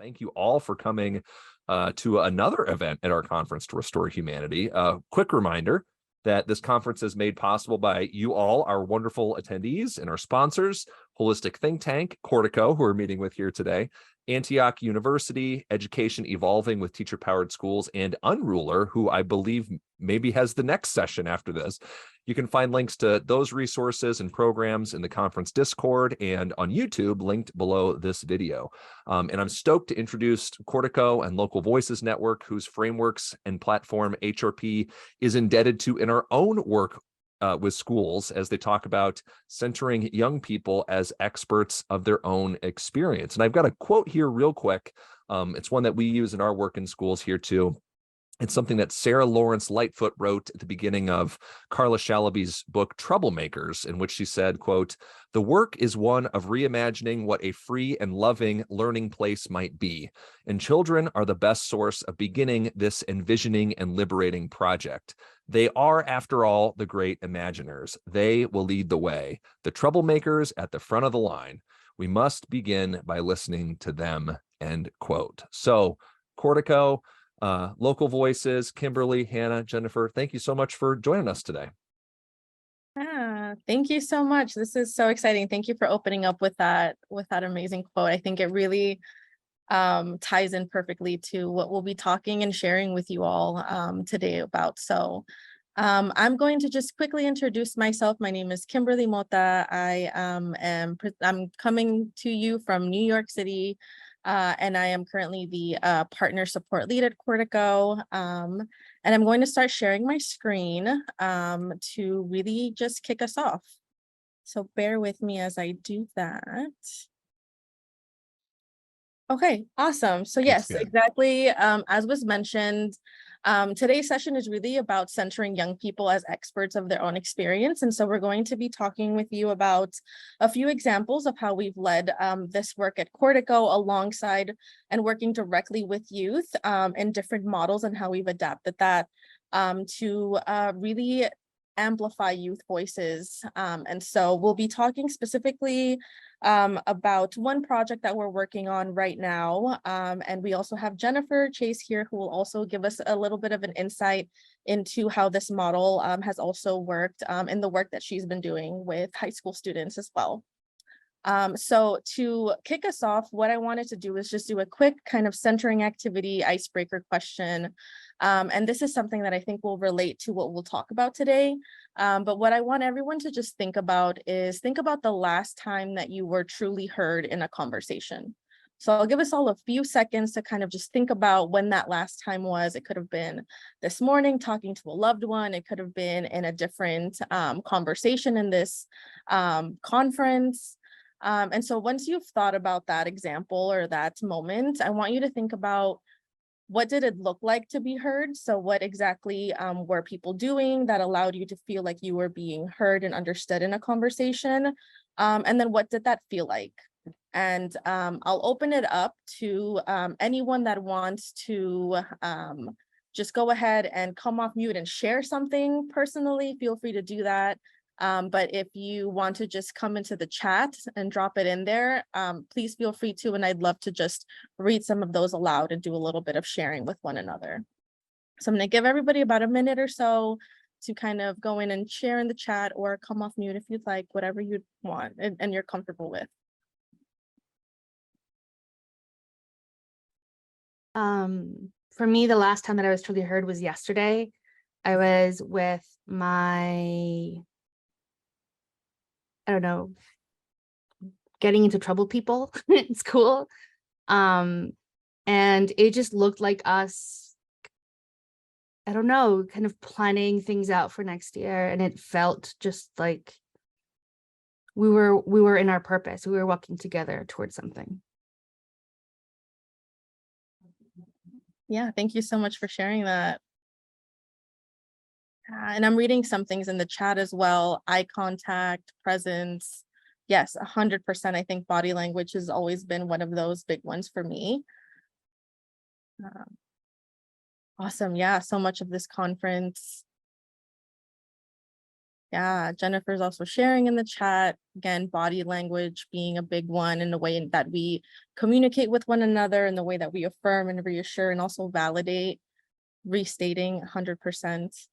Thank you all for coming to another event at our conference to restore humanity. Quick reminder that this conference is made possible by you all, our wonderful attendees, and our sponsors, Holistic Think Tank, Cortico, who we're meeting with here today, Antioch University, Education Evolving with Teacher-Powered Schools, and Unruler, who I believe maybe has the next session after this. You can find links to those resources and programs in the conference Discord and on YouTube, linked below this video. And I'm stoked to introduce Cortico and Local Voices Network, whose frameworks and platform HRP is indebted to in our own work with schools, as they talk about centering young people as experts of their own experience. And I've got a quote here real quick. It's one that we use in our work in schools here too. It's something that Sarah Lawrence Lightfoot wrote at the beginning of Carla Shalaby's book, Troublemakers, in which she said, quote, "The work is one of reimagining what a free and loving learning place might be, and children are the best source of beginning this envisioning and liberating project. They are, after all, the great imaginers. They will lead the way, the troublemakers at the front of the line. We must begin by listening to them," end quote. So, Cortico, Local Voices, Kimberly, Hannah, Jennifer, thank you so much for joining us today. Thank you so much. This is so exciting. Thank you for opening up with that amazing quote. I think it really ties in perfectly to what we'll be talking and sharing with you all today about. So I'm going to just quickly introduce myself. My name is Kimberly Mota. I'm coming to you from New York City. And I am currently the partner support lead at Cortico. And I'm going to start sharing my screen to really just kick us off. So bear with me as I do that. Okay, awesome. So yes, exactly. As was mentioned, today's session is really about centering young people as experts of their own experience. And so we're going to be talking with you about a few examples of how we've led this work at Cortico alongside and working directly with youth in different models, and how we've adapted that to really amplify youth voices. And so we'll be talking specifically about one project that we're working on right now. And we also have Jennifer Chase here, who will also give us a little bit of an insight into how this model has also worked in the work that she's been doing with high school students as well. So to kick us off, what I wanted to do is just do a quick kind of centering activity, icebreaker question. And this is something that I think will relate to what we'll talk about today. But what I want everyone to just think about is think about the last time that you were truly heard in a conversation. So I'll give us all a few seconds to kind of just think about when that last time was. It could have been this morning talking to a loved one. It could have been in a different conversation in this conference. And so once you've thought about that example or that moment, I want you to think about, what did it look like to be heard? So what exactly were people doing that allowed you to feel like you were being heard and understood in a conversation? And then what did that feel like? And I'll open it up to anyone that wants to just go ahead and come off mute and share something personally. Feel free to do that. But if you want to just come into the chat and drop it in there, please feel free to, and I'd love to just read some of those aloud and do a little bit of sharing with one another. So I'm going to give everybody about a minute or so to kind of go in and share in the chat, or come off mute if you'd like, whatever you want and you're comfortable with. For me, the last time that I was truly heard was yesterday. I was with my, I don't know, getting into trouble people in school. And it just looked like us, I don't know, kind of planning things out for next year. And it felt just like we were in our purpose. We were walking together towards something. Yeah, thank you so much for sharing that. And I'm reading some things in the chat as well. Eye contact, presence. Yes, 100%. I think body language has always been one of those big ones for me. Awesome. Yeah, so much of this conference Yeah, Jennifer's also sharing in the chat. Again, body language being a big one in the way that we communicate with one another, in the way that we affirm and reassure and also validate, restating 100%.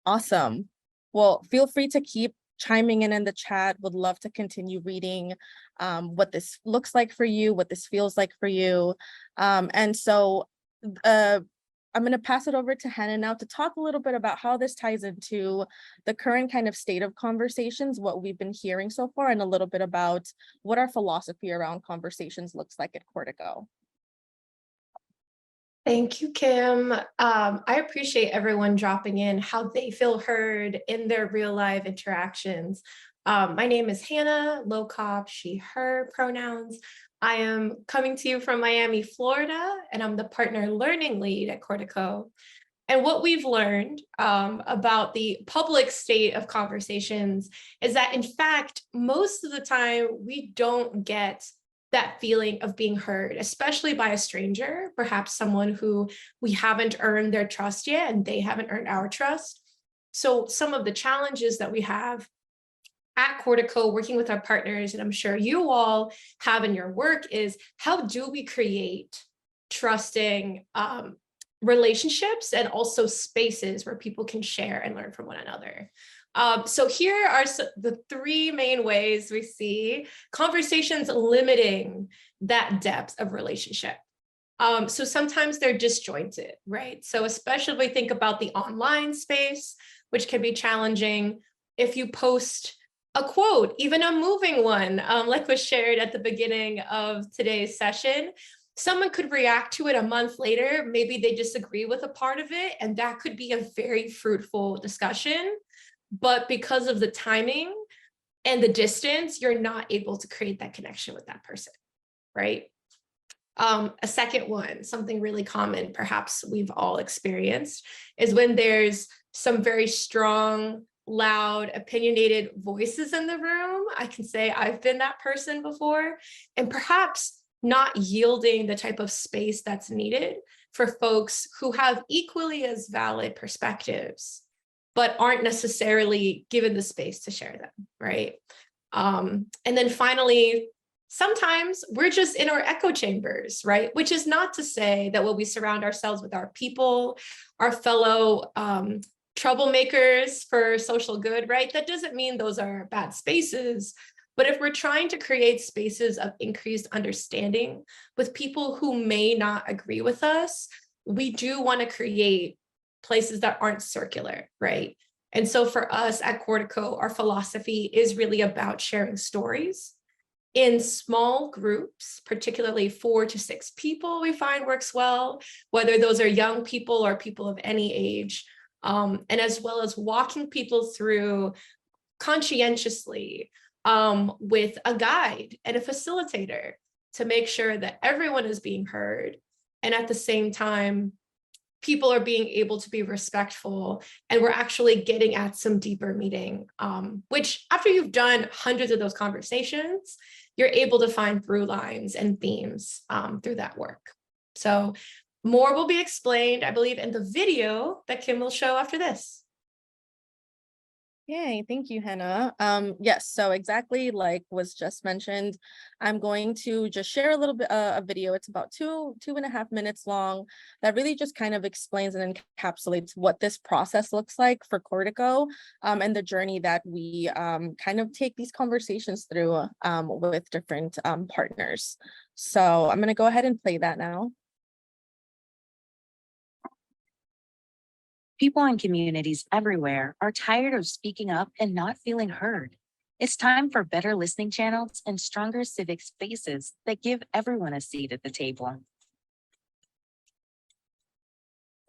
Awesome. Well, feel free to keep chiming in the chat. Would love to continue reading what this looks like for you, what this feels like for you. And so I'm going to pass it over to Hannah now to talk a little bit about how this ties into the current kind of state of conversations, what we've been hearing so far, and a little bit about what our philosophy around conversations looks like at Cortico. Thank you, Kim. I appreciate everyone dropping in how they feel heard in their real life interactions. My name is Hannah, low cop, she, her pronouns. I am coming to you from Miami, Florida, and I'm the partner learning lead at Cortico. And what we've learned about the public state of conversations is that, in fact, most of the time we don't get that feeling of being heard, especially by a stranger, perhaps someone who we haven't earned their trust yet and they haven't earned our trust. So some of the challenges that we have at Cortico, working with our partners, and I'm sure you all have in your work, is how do we create trusting relationships and also spaces where people can share and learn from one another. So here are the three main ways we see conversations limiting that depth of relationship. So sometimes they're disjointed, right? So especially if we think about the online space, which can be challenging. If you post a quote, even a moving one, like was shared at the beginning of today's session, someone could react to it a month later. Maybe they disagree with a part of it, and that could be a very fruitful discussion. But because of the timing and the distance, you're not able to create that connection with that person, right? A second one, something really common, perhaps we've all experienced, is when there's some very strong, loud, opinionated voices in the room. I can say I've been that person before, and perhaps not yielding the type of space that's needed for folks who have equally as valid perspectives, but aren't necessarily given the space to share them, right? And then finally, sometimes we're just in our echo chambers, right? Which is not to say that when we surround ourselves with our people, our fellow troublemakers for social good, right? That doesn't mean those are bad spaces. But if we're trying to create spaces of increased understanding with people who may not agree with us, we do want to create places that aren't circular, right? And so for us at Cortico, our philosophy is really about sharing stories in small groups, particularly 4 to 6 people we find works well, whether those are young people or people of any age, and as well as walking people through conscientiously with a guide and a facilitator to make sure that everyone is being heard. And at the same time, people are being able to be respectful, and we're actually getting at some deeper meaning, which after you've done hundreds of those conversations, you're able to find through lines and themes through that work. So more will be explained, I believe, in the video that Kim will show after this. Yay, thank you, Hannah. Yes, so exactly like was just mentioned, I'm going to just share a little bit a video. It's about two and a half minutes long that really just kind of explains and encapsulates what this process looks like for Cortico and the journey that we kind of take these conversations through with different partners. So I'm going to go ahead and play that now. People in communities everywhere are tired of speaking up and not feeling heard. It's time for better listening channels and stronger civic spaces that give everyone a seat at the table.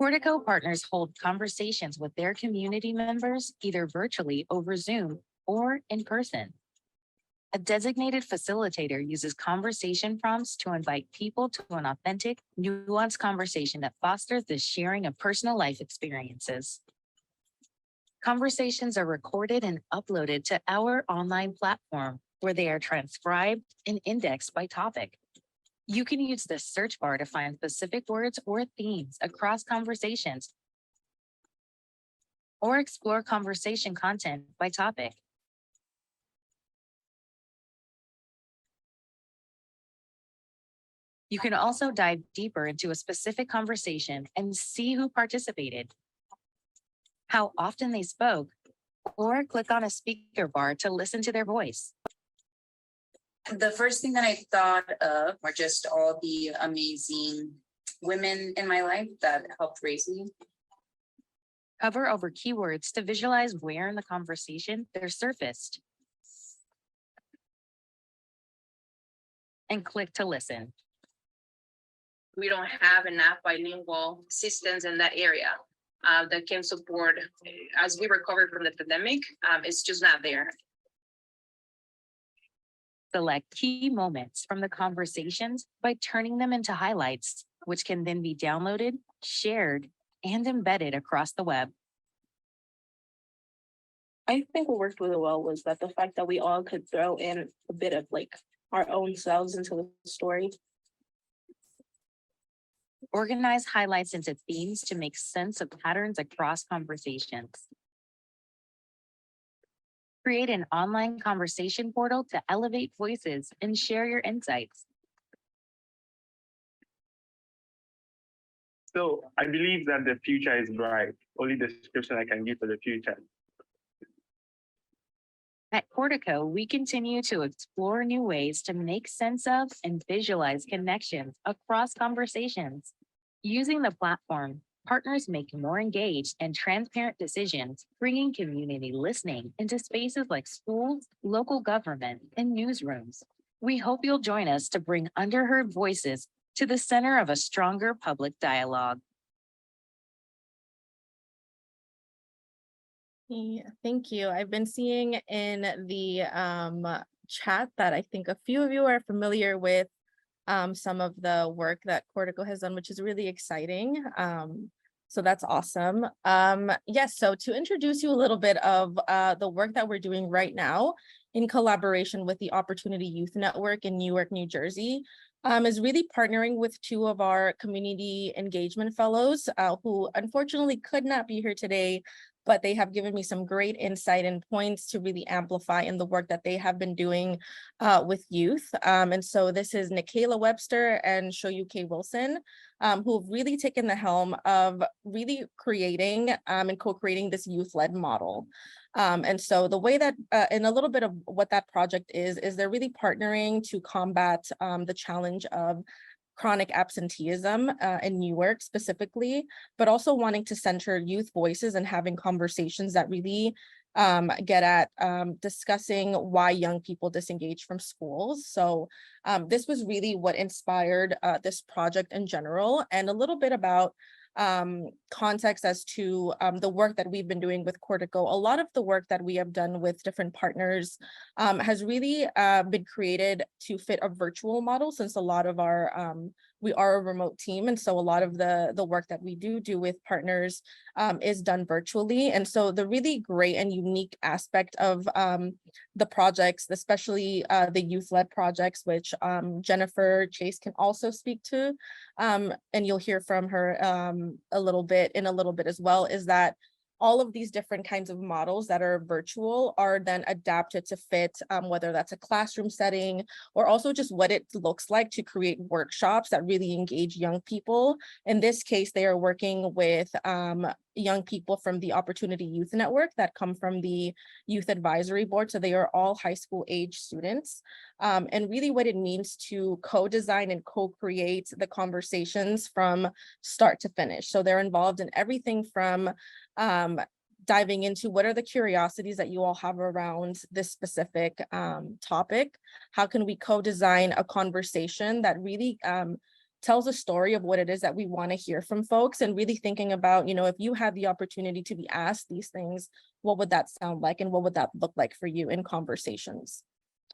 Cortico partners hold conversations with their community members either virtually over Zoom or in person. A designated facilitator uses conversation prompts to invite people to an authentic, nuanced conversation that fosters the sharing of personal life experiences. Conversations are recorded and uploaded to our online platform where they are transcribed and indexed by topic. You can use the search bar to find specific words or themes across conversations, or explore conversation content by topic. You can also dive deeper into a specific conversation and see who participated, how often they spoke, or click on a speaker bar to listen to their voice. The first thing that I thought of were just all the amazing women in my life that helped raise me. Hover over keywords to visualize where in the conversation they're surfaced. And click to listen. We don't have enough bilingual systems in that area that can support as we recover from the pandemic. It's just not there. Select key moments from the conversations by turning them into highlights, which can then be downloaded, shared, and embedded across the web. I think what worked really well was that the fact that we all could throw in a bit of like our own selves into the story. Organize highlights into themes to make sense of patterns across conversations. Create an online conversation portal to elevate voices and share your insights. So I believe that the future is bright. Only the description I can give for the future. At Cortico, we continue to explore new ways to make sense of and visualize connections across conversations. Using the platform, partners make more engaged and transparent decisions, bringing community listening into spaces like schools, local government, and newsrooms. We hope you'll join us to bring underheard voices to the center of a stronger public dialogue. Yeah, thank you. I've been seeing in the chat that I think a few of you are familiar with some of the work that Cortico has done, which is really exciting. So that's awesome. Yes, so to introduce you a little bit of the work that we're doing right now in collaboration with the Opportunity Youth Network in Newark, New Jersey, is really partnering with two of our community engagement fellows who unfortunately could not be here today, but they have given me some great insight and points to really amplify in the work that they have been doing with youth. And so this is Nikayla Webster and Shoyu K. Wilson, who've really taken the helm of really creating and co-creating this youth-led model. And so the way that, and a little bit of what that project is they're really partnering to combat the challenge of chronic absenteeism in Newark specifically, but also wanting to center youth voices and having conversations that really get at discussing why young people disengage from schools. So this was really what inspired this project in general, and a little bit about context as to the work that we've been doing with Cortico. A lot of the work that we have done with different partners has really been created to fit a virtual model, since a lot of our we are a remote team, and so a lot of the work that we do with partners is done virtually. And so the really great and unique aspect of the projects, especially the youth-led projects, which Jennifer Chase can also speak to, and you'll hear from her a little bit as well, is that all of these different kinds of models that are virtual are then adapted to fit, whether that's a classroom setting or also just what it looks like to create workshops that really engage young people. In this case, they are working with young people from the Opportunity Youth Network that come from the Youth Advisory Board. So they are all high school age students. And really what it means to co-design and co-create the conversations from start to finish. So they're involved in everything from diving into what are the curiosities that you all have around this specific topic. How can we co-design a conversation that really tells a story of what it is that we want to hear from folks, and really thinking about, you know, if you had the opportunity to be asked these things, what would that sound like and what would that look like for you in conversations?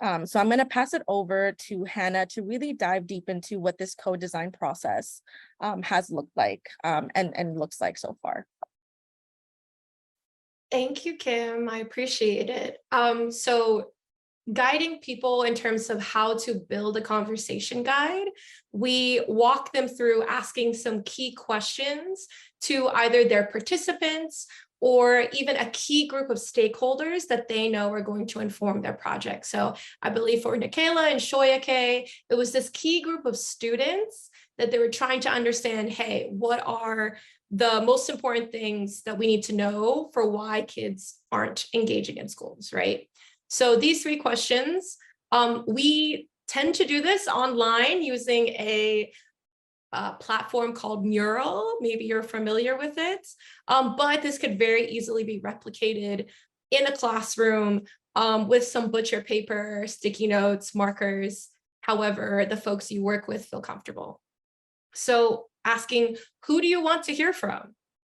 So I'm going to pass it over to Hannah to really dive deep into what this co-design process has looked like and looks like so far. Thank you, Kim. I appreciate it. So guiding people in terms of how to build a conversation guide, we walk them through asking some key questions to either their participants or even a key group of stakeholders that they know are going to inform their project. So I believe for Nikayla and Shoyake, it was this key group of students that they were trying to understand, hey, what are the most important things that we need to know for why kids aren't engaging in schools, right? So these 3 questions, we tend to do this online using a platform called Mural. Maybe you're familiar with it, but this could very easily be replicated in a classroom with some butcher paper, sticky notes, markers, however the folks you work with feel comfortable. So asking, who do you want to hear from?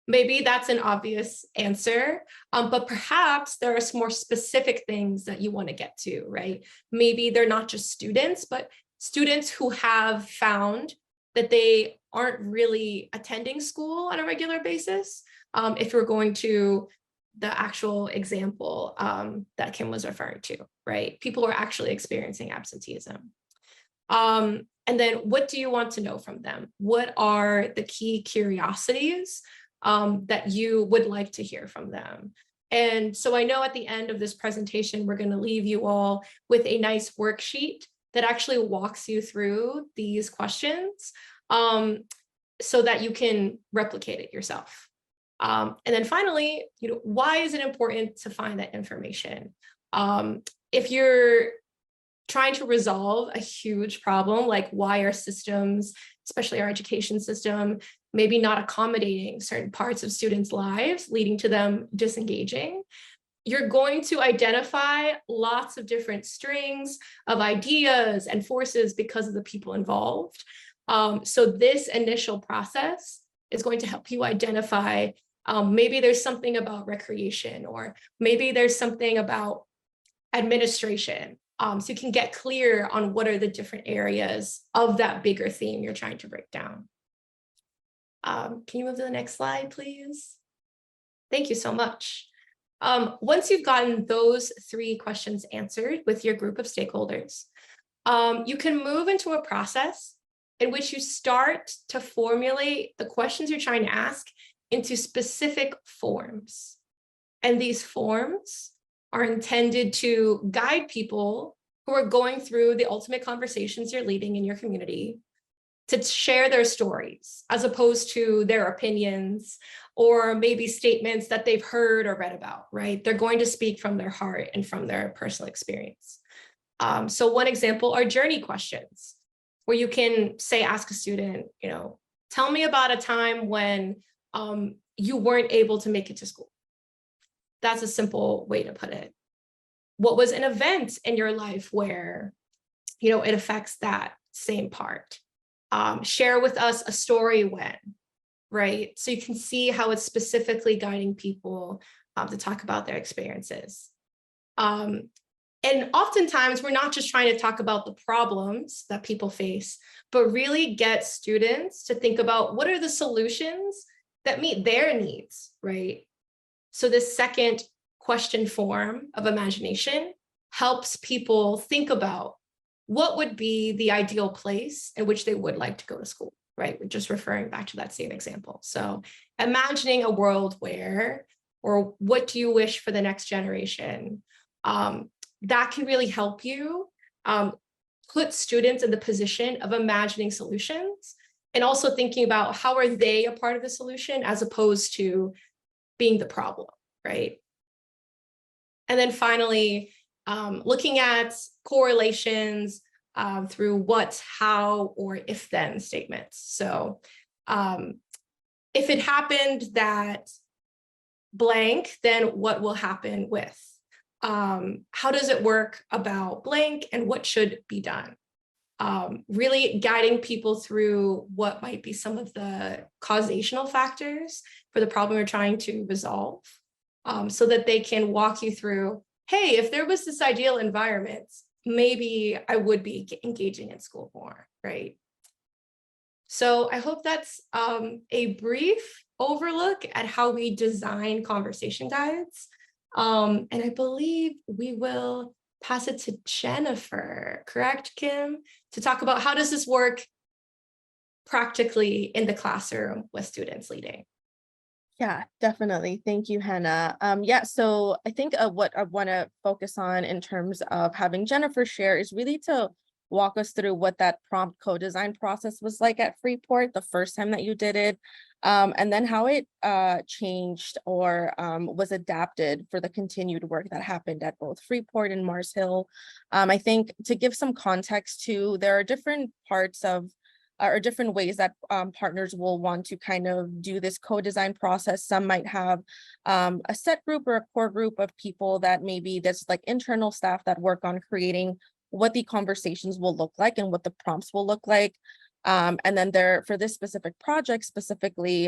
Maybe that's an obvious answer, but perhaps there are some more specific things that you want to get to, right? Maybe they're not just students, but students who have found that they aren't really attending school on a regular basis. If you're going to the actual example that Kim was referring to, right? People are actually experiencing absenteeism. And then what do you want to know from them? What are the key curiosities that you would like to hear from them? And so I know at the end of this presentation, we're going to leave you all with a nice worksheet that actually walks you through these questions so that you can replicate it yourself. And then finally, why is it important to find that information? If you're trying to resolve a huge problem, like why are systems, especially our education system, maybe not accommodating certain parts of students' lives, leading to them disengaging, you're going to identify lots of different strings of ideas and forces because of the people involved. So this initial process is going to help you identify maybe there's something about recreation, or maybe there's something about administration. So you can get clear on what are the different areas of that bigger theme you're trying to break down. Can you move to the next slide, please? Thank you so much. Once you've gotten those 3 questions answered with your group of stakeholders, you can move into a process in which you start to formulate the questions you're trying to ask into specific forms. And these forms are intended to guide people who are going through the ultimate conversations you're leading in your community to share their stories, as opposed to their opinions or maybe statements that they've heard or read about, right? They're going to speak from their heart and from their personal experience. So one example are journey questions, where you can say, ask a student, tell me about a time when you weren't able to make it to school. That's a simple way to put it. What was an event in your life where, it affects that same part? Share with us a story when, right? So you can see how it's specifically guiding people to talk about their experiences. And oftentimes we're not just trying to talk about the problems that people face, but really get students to think about what are the solutions that meet their needs, right? So this second question form of imagination helps people think about what would be the ideal place in which they would like to go to school, right? We're just referring back to that same example. So imagining a world where, or what do you wish for the next generation? That can really help you put students in the position of imagining solutions and also thinking about how are they a part of the solution as opposed to being the problem, right? And then finally, looking at correlations through what, how, or if then statements. So if it happened that blank, then what will happen with? How does it work about blank and what should be done? Really guiding people through what might be some of the causational factors for the problem you're trying to resolve, so that they can walk you through, hey, if there was this ideal environment, maybe I would be engaging in school more, right? So I hope that's a brief overlook at how we design conversation guides. And I believe we will pass it to Jennifer, correct, Kim, to talk about how does this work practically in the classroom with students leading. Yeah, definitely. Thank you, Hannah. Yeah, so I think what I want to focus on in terms of having Jennifer share is really to walk us through what that prompt co-design process was like at Freeport the first time that you did it, and then how it changed or was adapted for the continued work that happened at both Freeport and Mars Hill. I think to give some context too, there are different parts of or different ways that partners will want to kind of do this co-design process. Some might have a set group or a core group of people that maybe there's like internal staff that work on creating what the conversations will look like and what the prompts will look like. And then there, for this specific project specifically,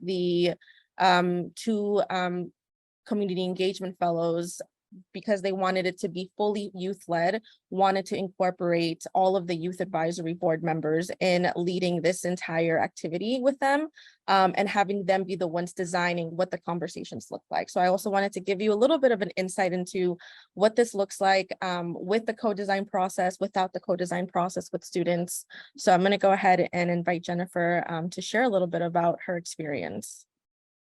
the two community engagement fellows, because they wanted it to be fully youth-led, wanted to incorporate all of the youth advisory board members in leading this entire activity with them, and having them be the ones designing what the conversations look like. So I also wanted to give you a little bit of an insight into what this looks like with the co-design process, without the co-design process with students. So I'm going to go ahead and invite Jennifer to share a little bit about her experience.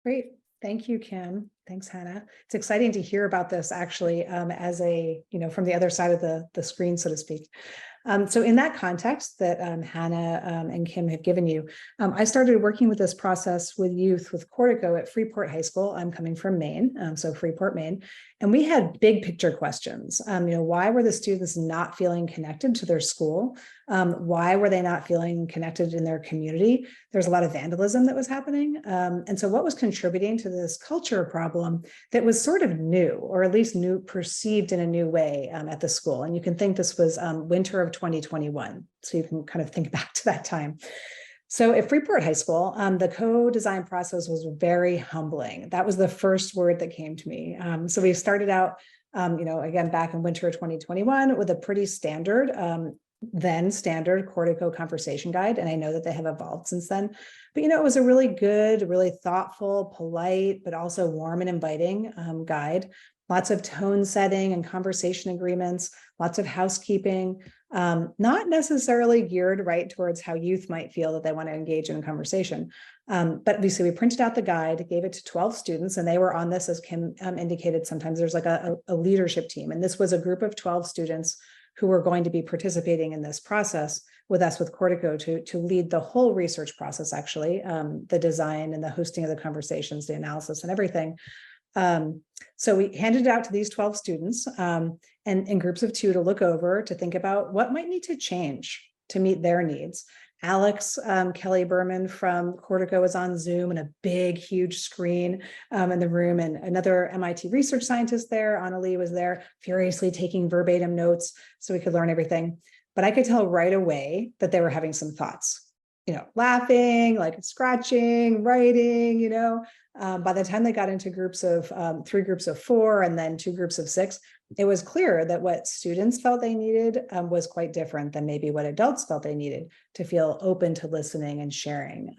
Great. Thank you, Kim. Thanks, Hannah. It's exciting to hear about this actually as a, from the other side of the screen, so to speak. So in that context that Hannah and Kim have given you, I started working with this process with youth with Cortico at Freeport High School. I'm coming from Maine, so Freeport, Maine. And we had big picture questions. Why were the students not feeling connected to their school? Why were they not feeling connected in their community? There's a lot of vandalism that was happening. And so what was contributing to this culture problem that was sort of new, or at least new, perceived in a new way at the school? And you can think this was winter of 2021. So you can kind of think back to that time. So at Freeport High School, the co-design process was very humbling. That was the first word that came to me. So we started out, again, back in winter of 2021 with a pretty standard, then standard Cortico conversation guide. And I know that they have evolved since then, but it was a really good, really thoughtful, polite, but also warm and inviting guide. Lots of tone setting and conversation agreements, lots of housekeeping, not necessarily geared right towards how youth might feel that they want to engage in a conversation. But we printed out the guide, gave it to 12 students, and they were on this, as Kim indicated. Sometimes there's like a leadership team. And this was a group of 12 students who were going to be participating in this process with us with Cortico to lead the whole research process, actually, the design and the hosting of the conversations, the analysis and everything. So we handed it out to these 12 students and in groups of 2 to look over, to think about what might need to change to meet their needs. Alex Kelly Berman from Cortico was on Zoom and a big, huge screen in the room, and another MIT research scientist there, Annalie, was there furiously taking verbatim notes so we could learn everything. But I could tell right away that they were having some thoughts, laughing, like scratching, writing, by the time they got into groups of 3 groups of 4 and then 2 groups of 6, it was clear that what students felt they needed was quite different than maybe what adults felt they needed to feel open to listening and sharing.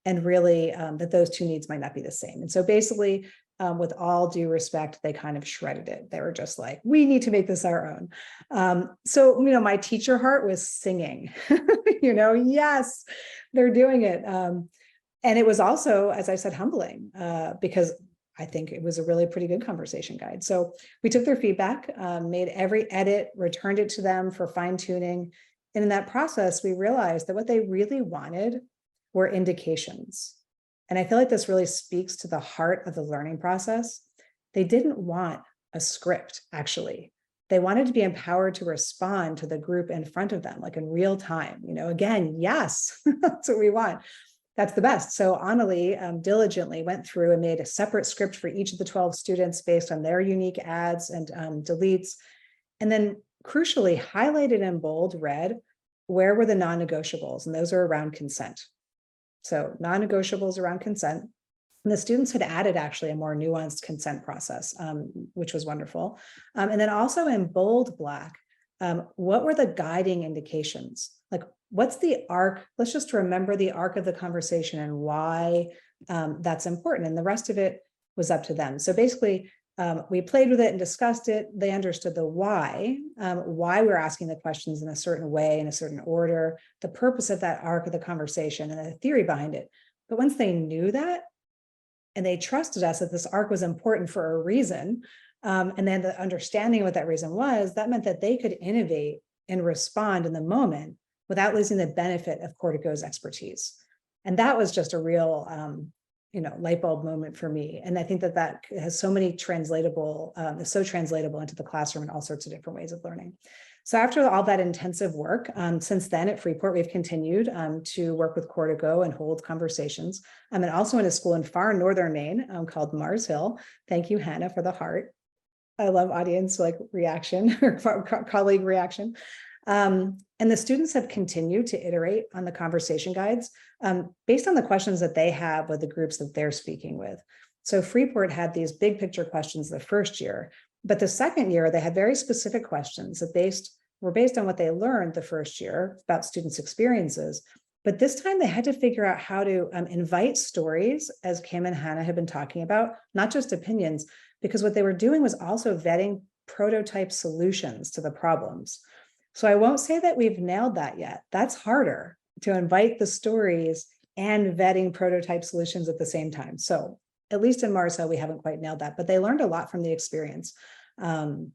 And really that those 2 needs might not be the same. And so basically, with all due respect, they kind of shredded it. They were just like, we need to make this our own. So, my teacher heart was singing, yes, they're doing it. And it was also, as I said, humbling because I think it was a really pretty good conversation guide. So we took their feedback, made every edit, returned it to them for fine tuning. And in that process, we realized that what they really wanted were indications. And I feel like this really speaks to the heart of the learning process. They didn't want a script, actually. They wanted to be empowered to respond to the group in front of them, like in real time. Again, yes, that's what we want. That's the best. So Annalie diligently went through and made a separate script for each of the 12 students based on their unique adds and deletes. And then crucially highlighted in bold red, where were the non-negotiables? And those are around consent. So non-negotiables around consent. And the students had added actually a more nuanced consent process, which was wonderful. And then also in bold black, what were the guiding indications? Like, what's the arc? Let's just remember the arc of the conversation and why that's important. And the rest of it was up to them. So basically, we played with it and discussed it. They understood the why we're asking the questions in a certain way, in a certain order, the purpose of that arc of the conversation and the theory behind it. But once they knew that, and they trusted us that this arc was important for a reason. And then the understanding of what that reason was, that meant that they could innovate and respond in the moment without losing the benefit of Cortico's expertise. And that was just a real, light bulb moment for me. And I think that that has so many translatable, is so translatable into the classroom in all sorts of different ways of learning. So after all that intensive work, since then at Freeport, we've continued to work with Cortico and hold conversations. And also in a school in far northern Maine called Mars Hill. Thank you, Hannah, for the heart. I love audience reaction or colleague reaction. And the students have continued to iterate on the conversation guides based on the questions that they have with the groups that they're speaking with. So Freeport had these big picture questions the first year, but the second year they had very specific questions that were based on what they learned the first year about students' experiences. But this time they had to figure out how to invite stories, as Kim and Hannah have been talking about, not just opinions, because what they were doing was also vetting prototype solutions to the problems. So I won't say that we've nailed that yet. That's harder, to invite the stories and vetting prototype solutions at the same time. So at least in Mars Hill, we haven't quite nailed that, but they learned a lot from the experience. So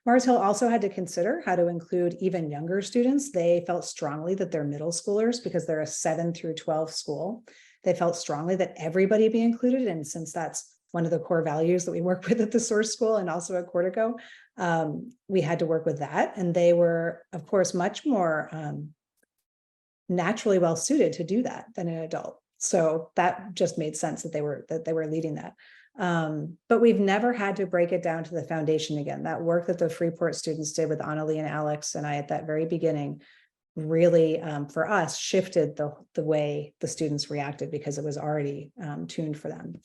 Mars Hill also had to consider how to include even younger students. They felt strongly that they're middle schoolers because they're a 7 through 12 school. They felt strongly that everybody be included. And since that's one of the core values that we work with at the source school and also at Cortico, we had to work with that. And they were, of course, much more naturally well suited to do that than an adult. So that just made sense that they were leading that. But we've never had to break it down to the foundation again. That work that the Freeport students did with Annalie and Alex and I at that very beginning really, for us, shifted the way the students reacted because it was already tuned for them.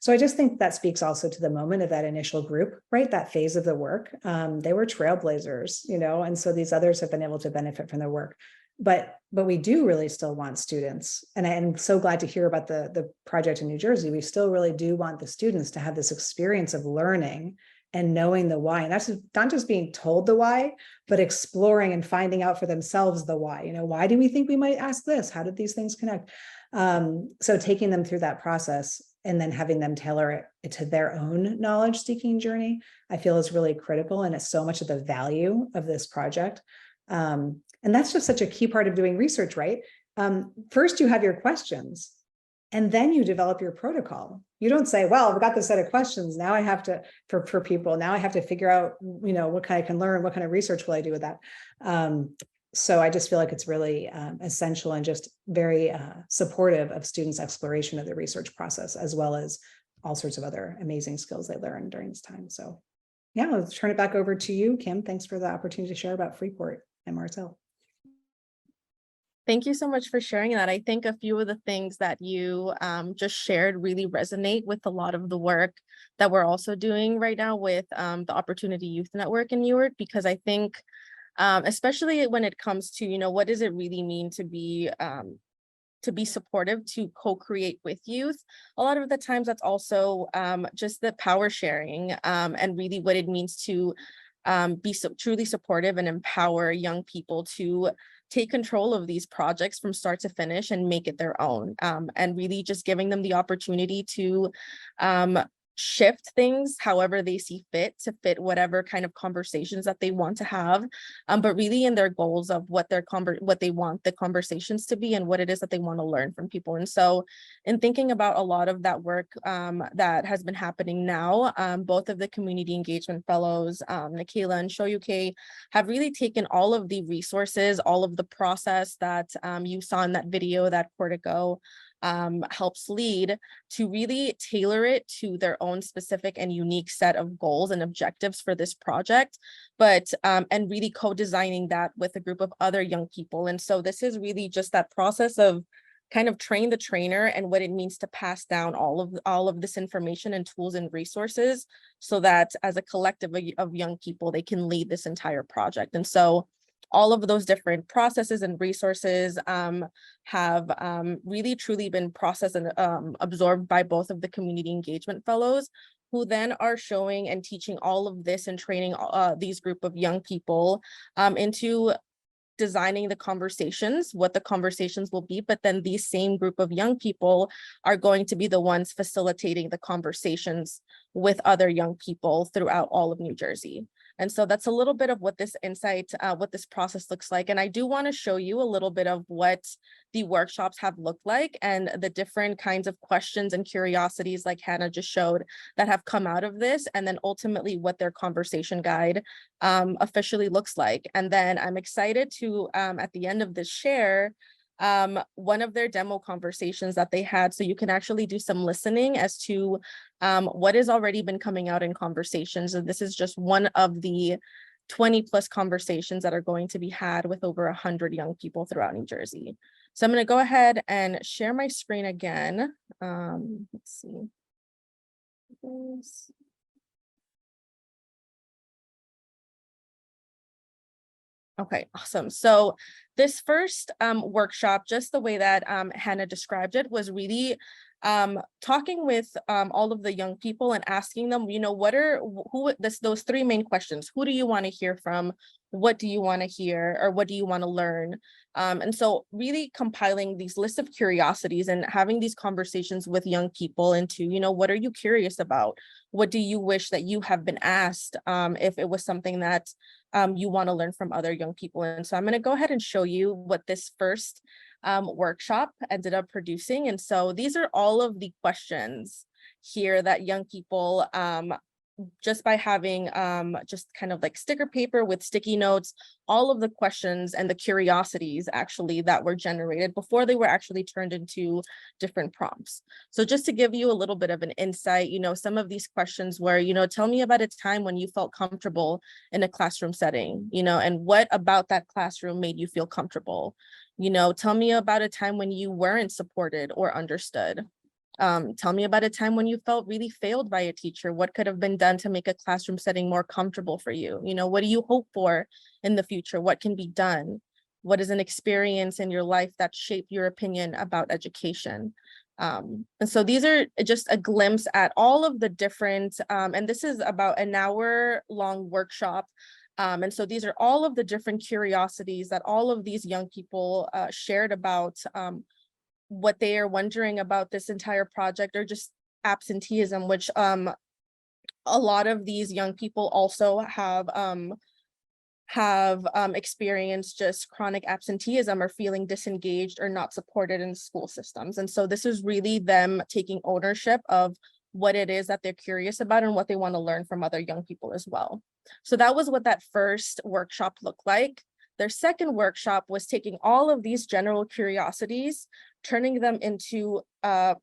So I just think that speaks also to the moment of that initial group, right? That phase of the work. They were trailblazers, and so these others have been able to benefit from their work. But we do really still want students. And I'm so glad to hear about the project in New Jersey. We still really do want the students to have this experience of learning and knowing the why. And that's not just being told the why, but exploring and finding out for themselves the why. Why do we think we might ask this? How did these things connect? So taking them through that process and then having them tailor it to their own knowledge seeking journey, I feel is really critical. And it's so much of the value of this project. And that's just such a key part of doing research, right? First, you have your questions, and then you develop your protocol. You don't say, well, I've got this set of questions. Now I have to, for people, now I have to figure out, what kind I can learn, what kind of research will I do with that? So I just feel like it's really essential and just very supportive of students' exploration of the research process, as well as all sorts of other amazing skills they learn during this time. So yeah, let's turn it back over to you, Kim. Thanks for the opportunity to share about Freeport and Mars Hill. Thank you so much for sharing that. I think a few of the things that you just shared really resonate with a lot of the work that we're also doing right now with the Opportunity Youth Network in Newark, because I think especially when it comes to, what does it really mean to be supportive, to co-create with youth. A lot of the times that's also just the power sharing and really what it means to be truly supportive and empower young people to take control of these projects from start to finish and make it their own, and really just giving them the opportunity to shift things however they see fit to fit whatever kind of conversations that they want to have, but really in their goals of what they want the conversations to be and what it is that they want to learn from people. And so in thinking about a lot of that work that has been happening now, both of the community engagement fellows, Nikayla and Shoyuke, have really taken all of the resources, all of the process that you saw in that video that Cortico helps lead, to really tailor it to their own specific and unique set of goals and objectives for this project, but and really co-designing that with a group of other young people. And so this is really just that process of kind of train the trainer and what it means to pass down all of this information and tools and resources so that as a collective of young people, they can lead this entire project. And so all of those different processes and resources have really truly been processed and absorbed by both of the community engagement fellows, who then are showing and teaching all of this and training these group of young people into designing the conversations, what the conversations will be, but then these same group of young people are going to be the ones facilitating the conversations with other young people throughout all of New Jersey. And so that's a little bit of what this insight, what this process looks like. And I do want to show you a little bit of what the workshops have looked like and the different kinds of questions and curiosities like Hannah just showed that have come out of this, and then ultimately what their conversation guide officially looks like. And then I'm excited to, at the end of this share, one of their demo conversations that they had, so you can actually do some listening as to what has already been coming out in conversations. And this is just one of the 20 plus conversations that are going to be had with over 100 young people throughout New Jersey. So I'm going to go ahead and share my screen again. Let's see. Okay, awesome. So this first workshop, just the way that Hannah described it, was really talking with all of the young people and asking them, you know, those three main questions. Who do you want to hear from? What do you want to hear, or what do you want to learn? And so really compiling these lists of curiosities and having these conversations with young people into, you know, what are you curious about? What do you wish that you have been asked if it was something that you want to learn from other young people? And so I'm going to go ahead and show you what this first workshop ended up producing. And so these are all of the questions here that young people, just by having just kind of like sticker paper with sticky notes, all of the questions and the curiosities actually that were generated before they were actually turned into different prompts. So just to give you a little bit of an insight, you know, some of these questions were, you know, tell me about a time when you felt comfortable in a classroom setting, you know, and what about that classroom made you feel comfortable? You know, tell me about a time when you weren't supported or understood. Tell me about a time when you felt really failed by a teacher. What could have been done to make a classroom setting more comfortable for you? You know, what do you hope for in the future? What can be done? What is an experience in your life that shaped your opinion about education? And so these are just a glimpse at all of the different, and this is about an hour-long workshop. And so these are all of the different curiosities that all of these young people shared about what they are wondering about this entire project, or just absenteeism, which a lot of these young people also have experienced just chronic absenteeism or feeling disengaged or not supported in school systems. And so this is really them taking ownership of what it is that they're curious about and what they want to learn from other young people as well. So that was what that first workshop looked like. Their second workshop was taking all of these general curiosities, turning them into a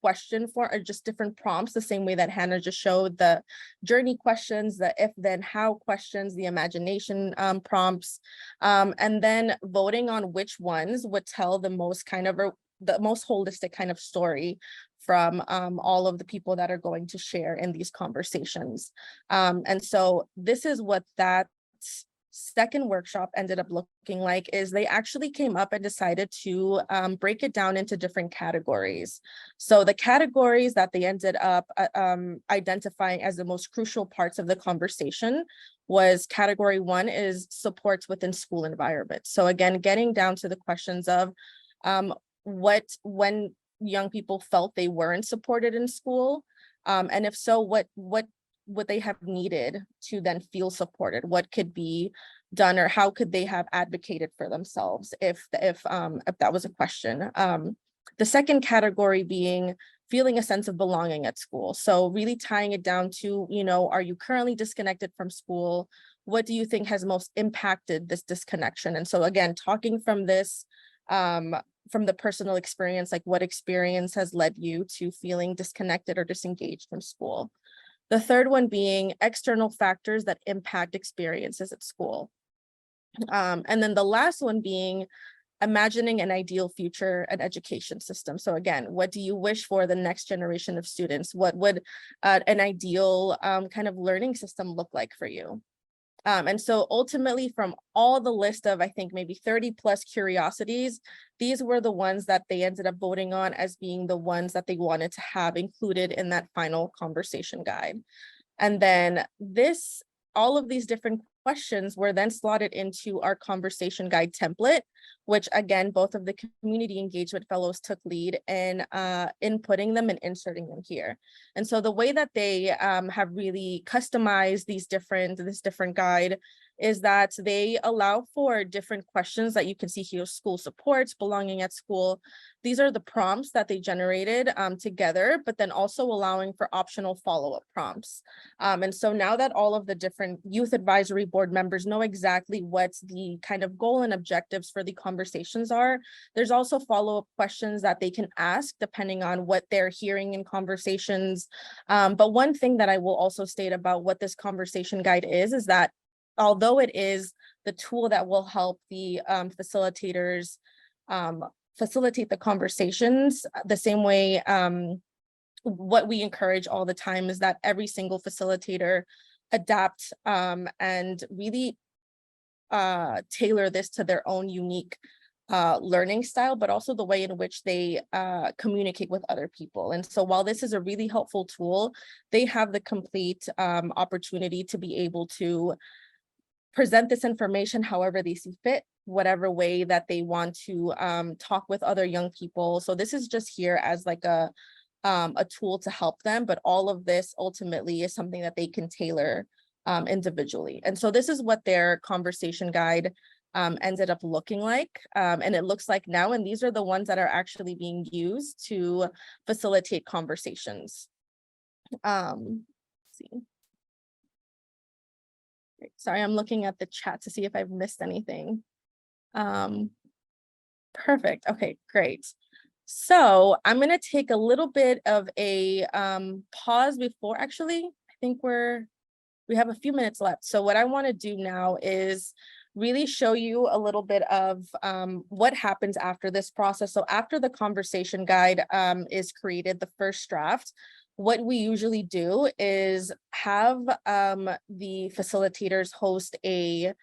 question for, or just different prompts, the same way that Hannah just showed, the journey questions, the if then how questions, the imagination prompts, and then voting on which ones would tell the most kind of, or the most holistic kind of story from all of the people that are going to share in these conversations. And so this is what that second workshop ended up looking like. Is they actually came up and decided to break it down into different categories. So the categories that they ended up identifying as the most crucial parts of the conversation was category 1 is supports within school environment. So again, getting down to the questions of when young people felt they weren't supported in school, and if so, what would they have needed to then feel supported? What could be done, or how could they have advocated for themselves if that was a question? The second category being feeling a sense of belonging at school. So really tying it down to, you know, are you currently disconnected from school? What do you think has most impacted this disconnection? And so again, talking from this, from the personal experience, like what experience has led you to feeling disconnected or disengaged from school? The third one being external factors that impact experiences at school. And then the last one being imagining an ideal future and education system. So again, what do you wish for the next generation of students? What would an ideal kind of learning system look like for you? And so ultimately, from all the list of, I think, maybe 30 plus curiosities, these were the ones that they ended up voting on as being the ones that they wanted to have included in that final conversation guide. And then all of these different questions were then slotted into our conversation guide template, which again, both of the community engagement fellows took lead in inputting them and inserting them here. And so the way that they have really customized this different guide is that they allow for different questions that you can see here: school supports, belonging at school. These are the prompts that they generated together, but then also allowing for optional follow-up prompts. And so now that all of the different youth advisory board members know exactly what the kind of goal and objectives for the conversations are, there's also follow-up questions that they can ask depending on what they're hearing in conversations. But one thing that I will also state about what this conversation guide is that although it is the tool that will help the facilitators facilitate the conversations, the same way what we encourage all the time is that every single facilitator adapt and really tailor this to their own unique learning style, but also the way in which they communicate with other people. And so while this is a really helpful tool, they have the complete opportunity to be able to present this information however they see fit, whatever way that they want to talk with other young people. So this is just here as like a tool to help them, but all of this ultimately is something that they can tailor individually. And so this is what their conversation guide ended up looking like. And it looks like now, and these are the ones that are actually being used to facilitate conversations. Let's see. Sorry, I'm looking at the chat to see if I've missed anything. Perfect. Okay, great. So I'm going to take a little bit of a pause before, actually, I think we have a few minutes left. So what I want to do now is really show you a little bit of what happens after this process. So after the conversation guide is created, the first draft, what we usually do is have the facilitators host a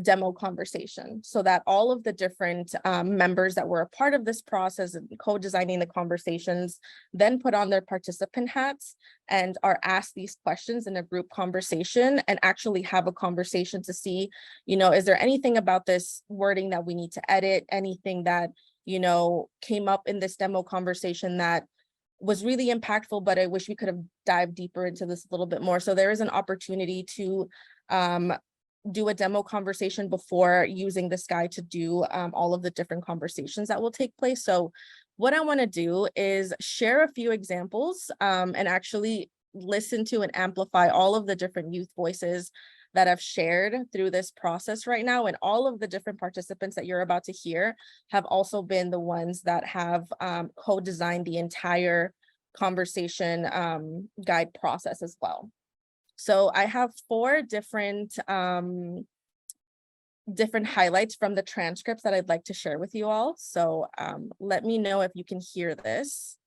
demo conversation so that all of the different members that were a part of this process and co-designing the conversations then put on their participant hats and are asked these questions in a group conversation and actually have a conversation to see, you know, is there anything about this wording that we need to edit, anything that, you know, came up in this demo conversation that was really impactful, but I wish we could have dived deeper into this a little bit more. So there is an opportunity to do a demo conversation before using this guide to do all of the different conversations that will take place. So what I want to do is share a few examples and actually listen to and amplify all of the different youth voices that have shared through this process right now. And all of the different participants that you're about to hear have also been the ones that have co-designed the entire conversation guide process as well. So I have 4 different highlights from the transcripts that I'd like to share with you all. So let me know if you can hear this.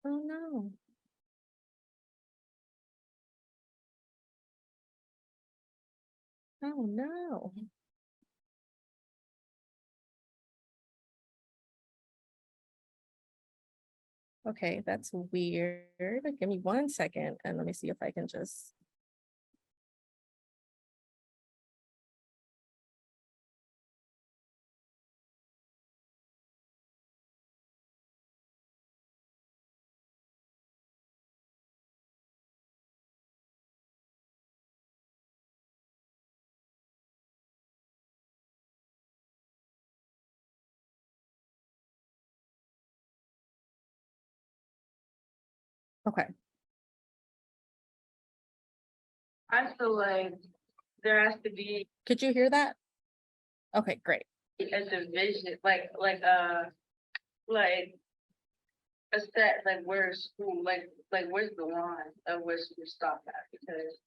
Oh no. Oh no. Okay, that's weird. Give me 1 second and let me see if I can just. Okay. I feel like there has to be Could you hear that? Okay, great. a division, like a set, like where's school, like where's the line of where school stop at? Because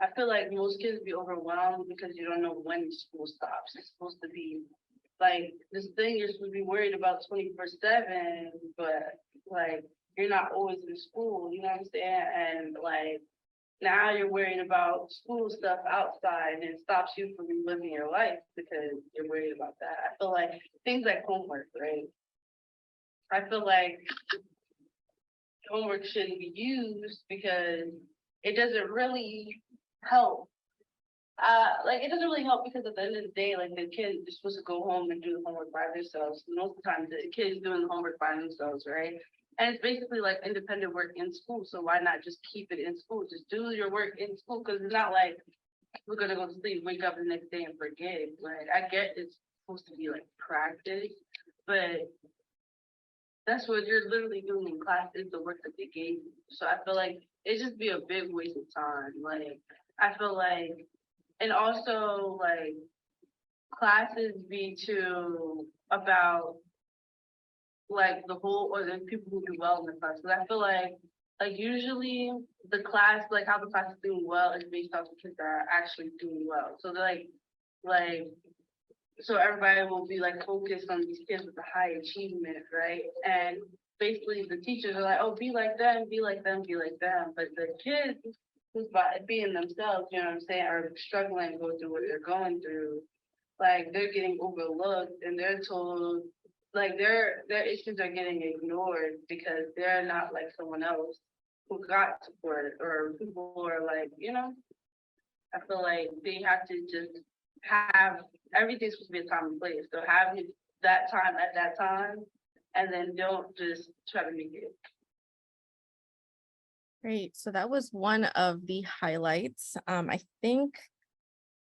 I feel like most kids be overwhelmed because you don't know when school stops. It's supposed to be like this thing you're supposed to be worried about 24/7, but like you're not always in school, you know what I'm saying? And like now you're worried about school stuff outside and it stops you from living your life because you're worried about that. I feel like things like homework, right? I feel like homework shouldn't be used because it doesn't really help. Like it doesn't really help because at the end of the day, like the kids are supposed to go home and do the homework by themselves. Most of the time, the kids doing the homework by themselves, right? And it's basically like independent work in school. So why not just keep it in school? Just do your work in school because it's not like we're gonna go to sleep, wake up the next day and forget. Like I get it's supposed to be like practice, but that's what you're literally doing in class is the work that they gave you. So I feel like it just be a big waste of time. Like I feel like, and also like classes be too about like the whole or the people who do well in the class. Because I feel like usually the class, like how the class is doing well is based off the kids that are actually doing well. So they're like so everybody will be like focused on these kids with the high achievement, right? And basically the teachers are like, oh, be like them, be like them, be like them. But the kids who's by being themselves, you know what I'm saying, are struggling to go through what they're going through. Like they're getting overlooked and they're told like their issues are getting ignored because they're not like someone else who got support or people who are like, you know, I feel like they have to just have everything's supposed to be a time and place. So have that time at that time and then don't just try to make it. Great. So that was one of the highlights. I think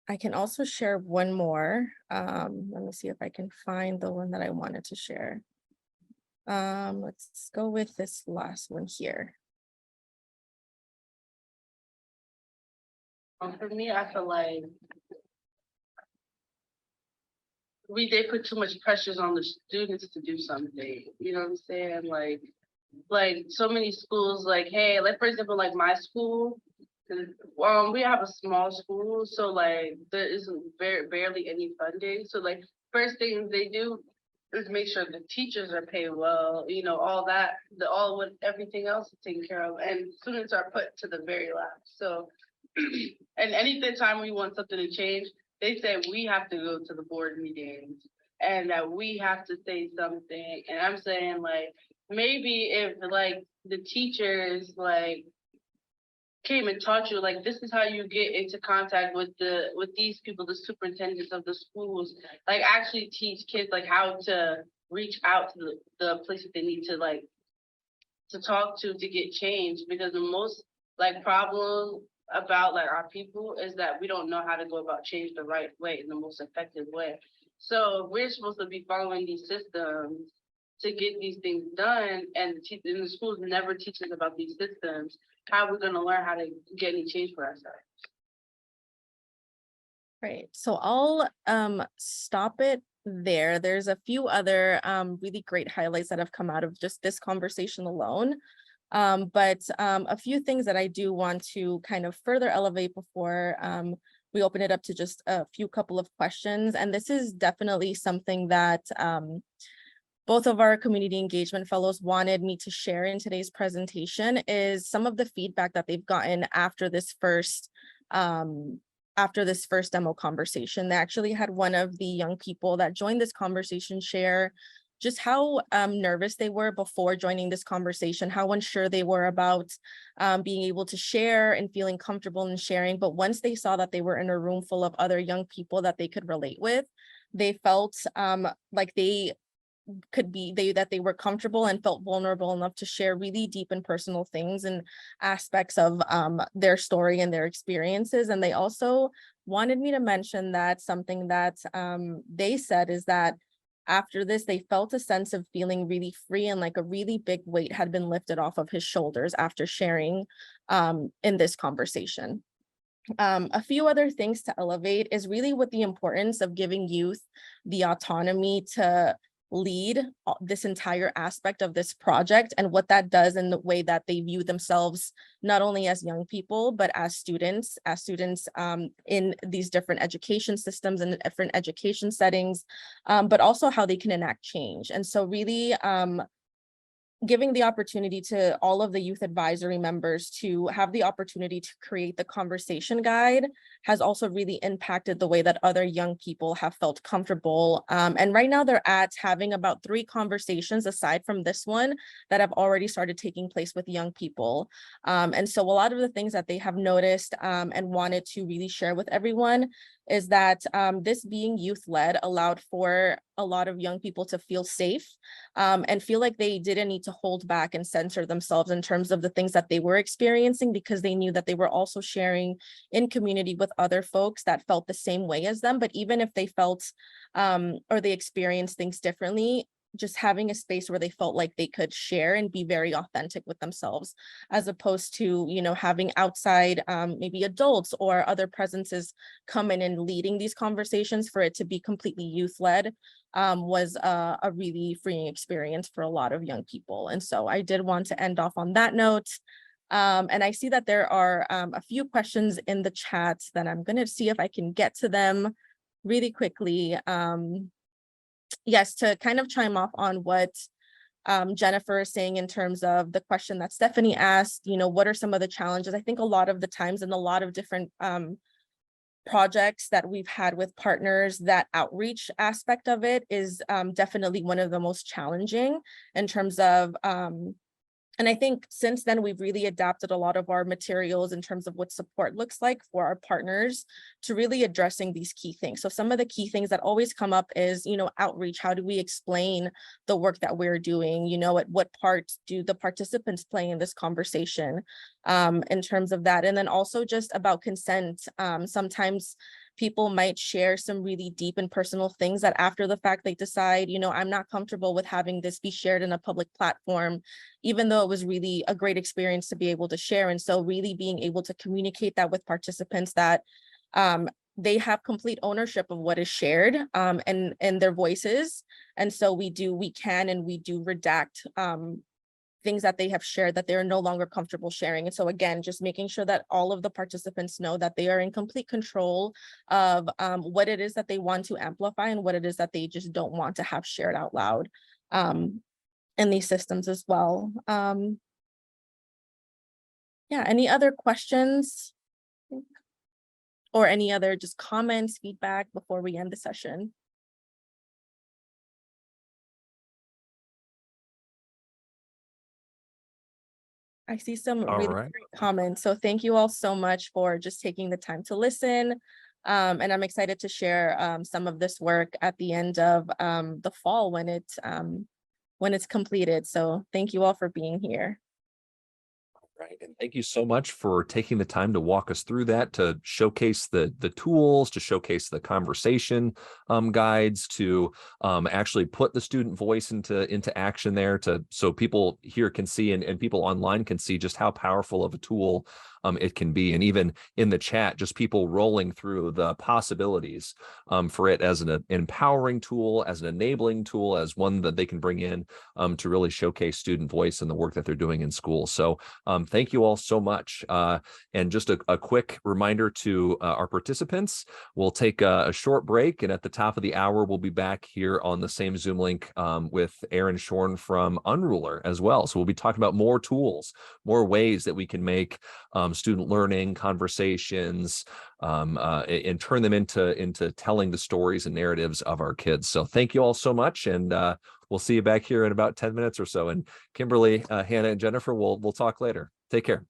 I can also share one more. Let me see if I can find the one that I wanted to share. Let's go with this last one here. For me, I feel like they put too much pressures on the students to do something. You know what I'm saying? Like so many schools, like, hey, like for example, like my school, we have a small school, so like there isn't barely any funding. So like first thing they do is make sure the teachers are paid well, you know, all that, what everything else is taken care of, and students are put to the very last. So, and any time we want something to change, they say we have to go to the board meetings and that we have to say something. And I'm saying like maybe if like the teachers like came and taught you like this is how you get into contact with these people, the superintendents of the schools, like actually teach kids like how to reach out to the places they need to like to talk to get change, because the most like problem about like our people is that we don't know how to go about change the right way in the most effective way. So we're supposed to be following these systems to get these things done, and the schools never teach us about these systems. How are we going to learn how to get any change for ourselves? Right. So I'll stop it there. There's a few other really great highlights that have come out of just this conversation alone. But a few things that I do want to kind of further elevate before we open it up to just a couple of questions. And this is definitely something that both of our community engagement fellows wanted me to share in today's presentation is some of the feedback that they've gotten after this first demo conversation. They actually had one of the young people that joined this conversation share just how nervous they were before joining this conversation, how unsure they were about being able to share and feeling comfortable in sharing. But once they saw that they were in a room full of other young people that they could relate with, they felt like they were comfortable and felt vulnerable enough to share really deep and personal things and aspects of their story and their experiences. And they also wanted me to mention that something that they said is that after this, they felt a sense of feeling really free and like a really big weight had been lifted off of his shoulders after sharing in this conversation. A few other things to elevate is really with the importance of giving youth the autonomy to lead this entire aspect of this project and what that does in the way that they view themselves, not only as young people, but as students in these different education systems and different education settings, but also how they can enact change. And so really giving the opportunity to all of the youth advisory members to have the opportunity to create the conversation guide has also really impacted the way that other young people have felt comfortable. And right now they're at having about 3 conversations aside from this one that have already started taking place with young people. And so a lot of the things that they have noticed and wanted to really share with everyone is that this being youth-led allowed for a lot of young people to feel safe and feel like they didn't need to hold back and censor themselves in terms of the things that they were experiencing, because they knew that they were also sharing in community with other folks that felt the same way as them. But even if they felt or they experienced things differently, just having a space where they felt like they could share and be very authentic with themselves, as opposed to, you know, having outside maybe adults or other presences come in and leading these conversations. For it to be completely youth-led was a really freeing experience for a lot of young people. And so I did want to end off on that note. And I see that there are a few questions in the chat that I'm going to see if I can get to them really quickly. Yes, to kind of chime off on what Jennifer is saying in terms of the question that Stephanie asked, you know, what are some of the challenges? I think a lot of the times in a lot of different projects that we've had with partners, that outreach aspect of it is definitely one of the most challenging in terms of and I think since then, we've really adapted a lot of our materials in terms of what support looks like for our partners to really addressing these key things. So some of the key things that always come up is, you know, outreach. How do we explain the work that we're doing? You know, at what part do the participants play in this conversation in terms of that? And then also just about consent. Sometimes people might share some really deep and personal things that after the fact they decide, you know, I'm not comfortable with having this be shared in a public platform, even though it was really a great experience to be able to share. And so really being able to communicate that with participants, that they have complete ownership of what is shared and their voices. And so we do redact things that they have shared that they're no longer comfortable sharing. And so again, just making sure that all of the participants know that they are in complete control of what it is that they want to amplify and what it is that they just don't want to have shared out loud in these systems as well. Yeah, any other questions? Or any other just comments, feedback before we end the session? I see some really great comments. So thank you all so much for just taking the time to listen. And I'm excited to share some of this work at the end of the fall when it's completed. So thank you all for being here. Right. And thank you so much for taking the time to walk us through that, to showcase the tools, to showcase the conversation guides, to actually put the student voice into action there, so people here can see and people online can see just how powerful of a tool it can be. And even in the chat, just people rolling through the possibilities for it as an empowering tool, as an enabling tool, as one that they can bring in to really showcase student voice and the work that they're doing in school. So thank you all so much. And just a quick reminder to our participants, we'll take a short break, and at the top of the hour, we'll be back here on the same Zoom link with Aaron Shorn from Unruler as well. So we'll be talking about more tools, more ways that we can make student learning conversations and turn them into telling the stories and narratives of our kids. So thank you all so much, and we'll see you back here in about 10 minutes or so. And Kimberly, Hannah, and Jennifer, we'll talk later. Take care.